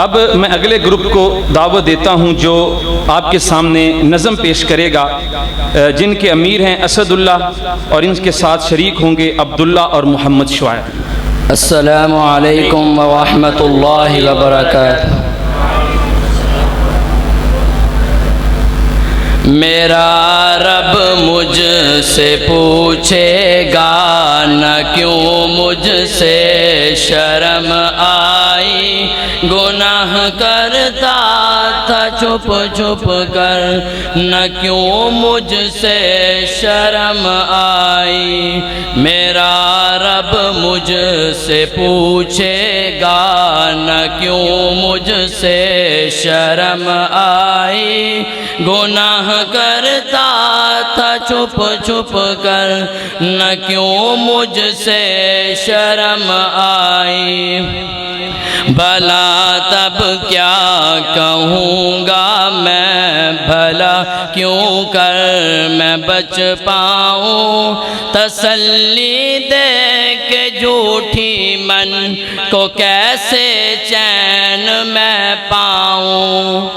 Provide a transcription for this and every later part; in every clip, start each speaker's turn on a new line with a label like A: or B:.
A: اب میں اگلے گروپ کو دعوت دیتا ہوں جو آپ کے سامنے نظم پیش کرے گا، جن کے امیر ہیں اسد اللہ، اور ان کے ساتھ شریک ہوں گے عبداللہ اور محمد شعیب۔
B: السلام علیکم ورحمۃ اللہ وبرکاتہ۔ میرا رب مجھ سے پوچھے گا نہ کیوں مجھ سے شرم آئی، گناہ کرتا تھا چھپ چھپ کر نہ کیوں مجھ سے شرم آئی۔ میرا رب مجھ سے پوچھے گا نہ کیوں مجھ سے شرم آئی، گناہ کرتا تھا چھپ چھپ کر نہ کیوں مجھ سے شرم آئی۔ بھلا تب کیا کہوں گا میں، بھلا کیوں کر میں بچ پاؤں، تسلی دے کے جھوٹی من کو کیسے چین میں پاؤں۔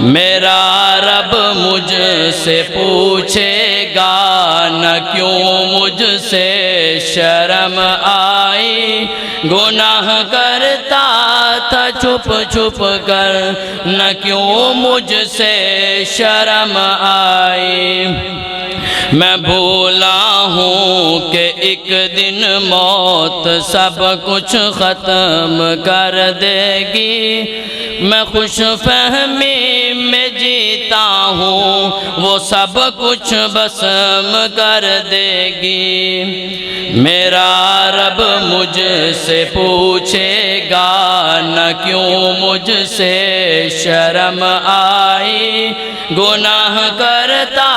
B: میرا رب مجھ سے پوچھے گا نہ کیوں مجھ سے شرم آئی، گناہ کرتا تھا چھپ چھپ کر نہ کیوں مجھ سے شرم آئی۔ میں بھولا ہوں کہ ایک دن موت سب کچھ ختم کر دے گی، میں خوش فہمی میں جیتا ہوں وہ سب کچھ بسم کر دے گی۔ میرا رب مجھ سے پوچھے گا نہ کیوں مجھ سے شرم آئی، گناہ کرتا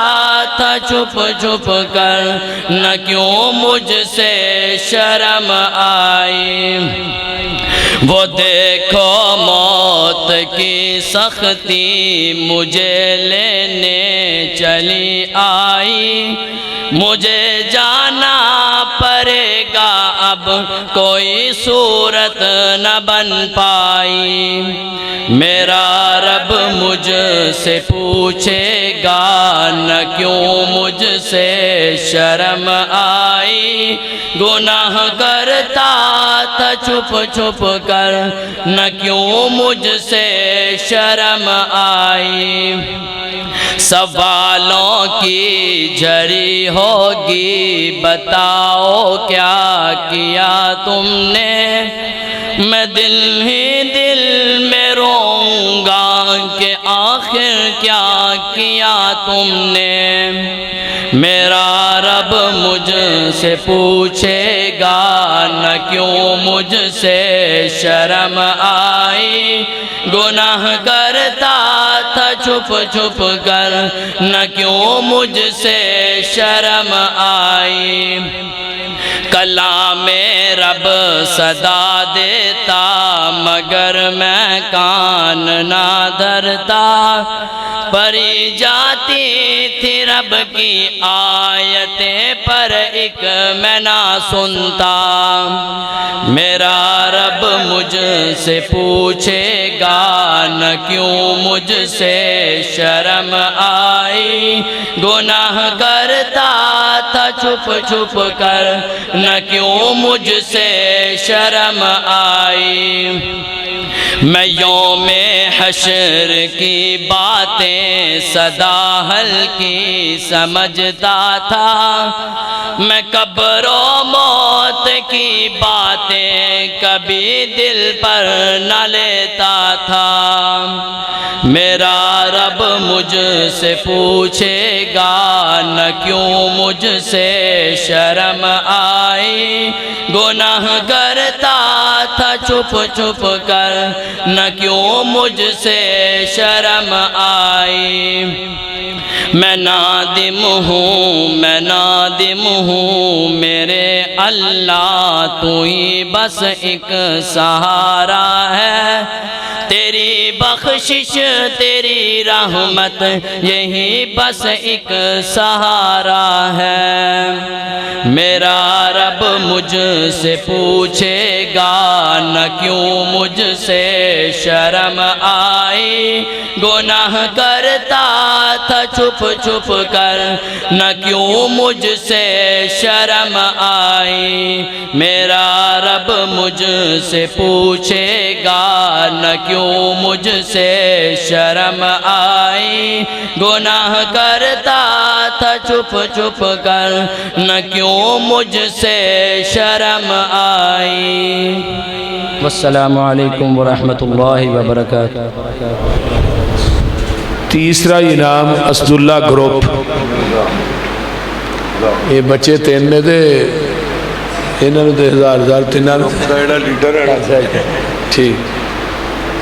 B: تھا چھپ چھپ کر نہ کیوں مجھ سے شرم آئی۔ وہ دیکھو موت کی سختی مجھے لینے چلی آئی، مجھے جانا پڑے گا اب کوئی صورت نہ بن پائی۔ میرا رب مجھ سے پوچھے گا نہ کیوں مجھ سے شرم آئی، گناہ کرتا تھا چھپ چھپ کر نہ کیوں مجھ سے شرم آئی۔ سوالوں کی جھڑی ہوگی بتاؤ کیا کیا تم نے، میں دل ہی دل میں روؤں گا کہ آخر کیا کیا تم نے۔ میرا رب مجھ سے پوچھے گا نہ کیوں مجھ سے شرم آئی، گناہ کرتا تھا چھپ چھپ کر نہ کیوں مجھ سے شرم آئی۔ کلام رب صدا دیتا مگر میں کان نہ دھرتا، پڑھی جاتی تھی رب کی آیتیں پر ایک میں نہ سنتا۔ میرا رب مجھ سے پوچھے گا نہ کیوں مجھ سے شرم آئی، گناہ کرتا تھا چھپ چھپ کر نہ کیوں مجھ سے شرم آئی۔ میں یوم حشر کی باتیں سدا ہلکی سمجھتا تھا، میں قبر و موت کی باتیں کبھی دل پر نہ لیتا تھا۔ میرا رب مجھ سے پوچھے گا نہ کیوں مجھ سے شرم آئی، گناہ کرتا تھا چھپ چھپ کر نہ کیوں مجھ سے شرم آئی۔ میں نادم ہوں میں نادم ہوں میرے اللہ، تو ہی بس ایک سہارا ہے، تیری بخشش تیری رحمت یہی بس ایک سہارا ہے میرا رب مجھ سے پوچھے گا نہ کیوں مجھ سے شرم آئی گناہ کرتا تھا چھپ چھپ کر نہ کیوں مجھ سے شرم آئی میرا رب مجھ سے پوچھے گا نہ کیوں مجھ سے شرم آئی گناہ کرتا تھا چھپ چھپ کر نہ کیوں مجھ سے شرم آئی والسلام علیکم ورحمۃ اللہ وبرکاتہ
C: تیسرا انعام اسد اللہ گروپ یہ بچے تین نے دے انہوں نے 1000 تینوں ٹھیک